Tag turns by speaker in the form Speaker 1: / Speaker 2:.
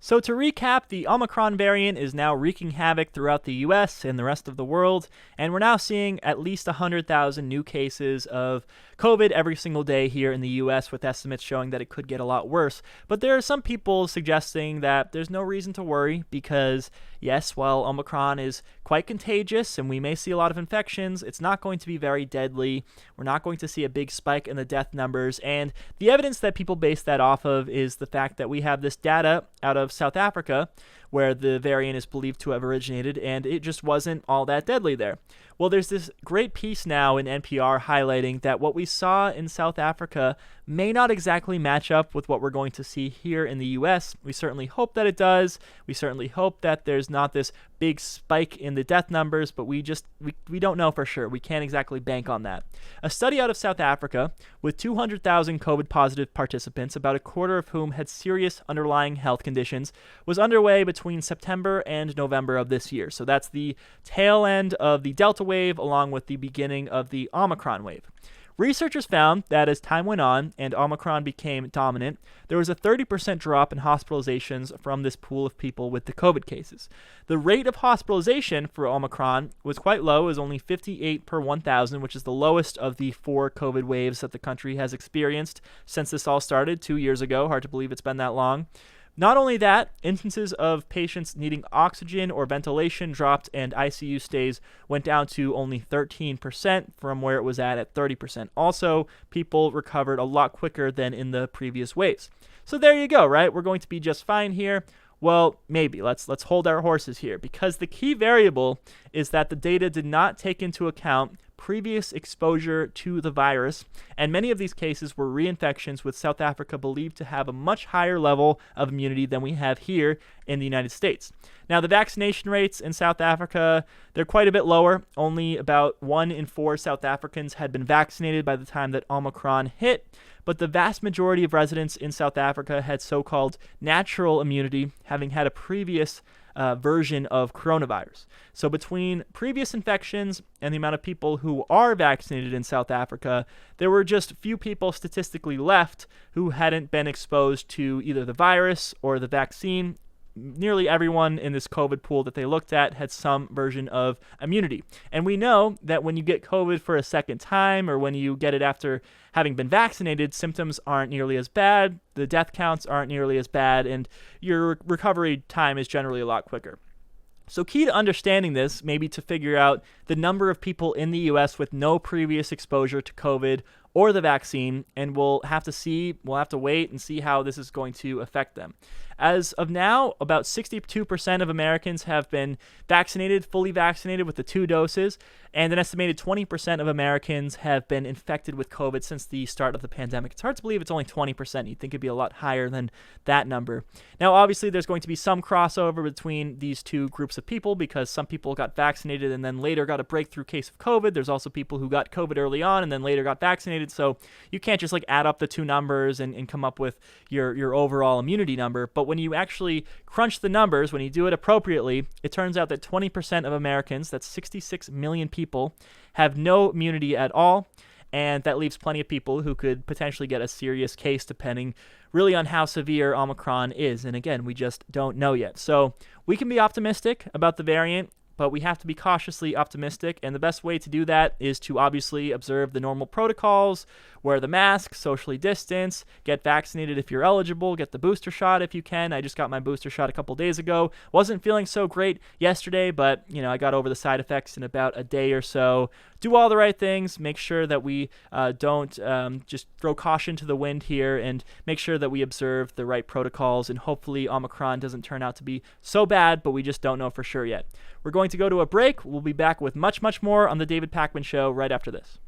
Speaker 1: So to recap, the Omicron variant is now wreaking havoc throughout the US and the rest of the world, and we're now seeing at least 100,000 new cases of COVID every single day here in the US, with estimates showing that it could get a lot worse. But there are some people suggesting that there's no reason to worry because, yes, while Omicron is quite contagious and we may see a lot of infections, it's not going to be very deadly. We're not going to see a big spike in the death numbers, and the evidence that people base that off of is the fact that we have this data out of South Africa, where the variant is believed to have originated, and it just wasn't all that deadly there. Well, there's this great piece now in NPR highlighting that what we saw in South Africa may not exactly match up with what we're going to see here in the US. We certainly hope that it does. We certainly hope that there's not this big spike in the death numbers, but we don't know for sure. We can't exactly bank on that. A study out of South Africa with 200,000 COVID positive participants, about a quarter of whom had serious underlying health conditions, was underway between September and November of this year. So that's the tail end of the Delta wave along with the beginning of the Omicron wave. Researchers found that as time went on and Omicron became dominant, there was a 30% drop in hospitalizations from this pool of people with the COVID cases. The rate of hospitalization for Omicron was quite low, as only 58 per 1,000, which is the lowest of the 4 COVID waves that the country has experienced since this all started 2 years ago. Hard to believe it's been that long. Not only that, instances of patients needing oxygen or ventilation dropped, and ICU stays went down to only 13% from where it was at 30%. Also, people recovered a lot quicker than in the previous waves. So there you go, right? We're going to be just fine here. Well, maybe. Let's hold our horses here, because the key variable is that the data did not take into account previous exposure to the virus, and many of these cases were reinfections, with South Africa believed to have a much higher level of immunity than we have here in the United States. Now, the vaccination rates in South Africa, they're quite a bit lower. Only about 1 in 4 South Africans had been vaccinated by the time that Omicron hit, but the vast majority of residents in South Africa had so-called natural immunity, having had a previous version of coronavirus. So between previous infections and the amount of people who are vaccinated in South Africa, there were just few people statistically left who hadn't been exposed to either the virus or the vaccine. Nearly everyone in this COVID pool that they looked at had some version of immunity. And we know that when you get COVID for a second time, or when you get it after having been vaccinated, symptoms aren't nearly as bad, the death counts aren't nearly as bad, and your recovery time is generally a lot quicker. So key to understanding this may be to figure out the number of people in the US with no previous exposure to COVID or the vaccine, and we'll have to wait and see how this is going to affect them. As of now, about 62% of Americans have been vaccinated, fully vaccinated with the 2 doses, and an estimated 20% of Americans have been infected with COVID since the start of the pandemic. It's hard to believe it's only 20%. You'd think it'd be a lot higher than that number. Now, obviously, there's going to be some crossover between these two groups of people, because some people got vaccinated and then later got a breakthrough case of COVID. There's also people who got COVID early on and then later got vaccinated. So you can't just add up the 2 numbers and come up with your overall immunity number. But when you actually crunch the numbers, when you do it appropriately, it turns out that 20% of Americans, that's 66 million people, have no immunity at all. And that leaves plenty of people who could potentially get a serious case, depending really on how severe Omicron is. And again, we just don't know yet. So we can be optimistic about the variant, but we have to be cautiously optimistic, and the best way to do that is to obviously observe the normal protocols, wear the mask, socially distance, get vaccinated if you're eligible, get the booster shot if you can. I just got my booster shot a couple days ago. Wasn't feeling so great yesterday, but I got over the side effects in about a day or so. Do all the right things, make sure that we don't just throw caution to the wind here, and make sure that we observe the right protocols, and hopefully Omicron doesn't turn out to be so bad, but we just don't know for sure yet. We're going to go to a break. We'll be back with much, much more on The David Pakman Show right after this.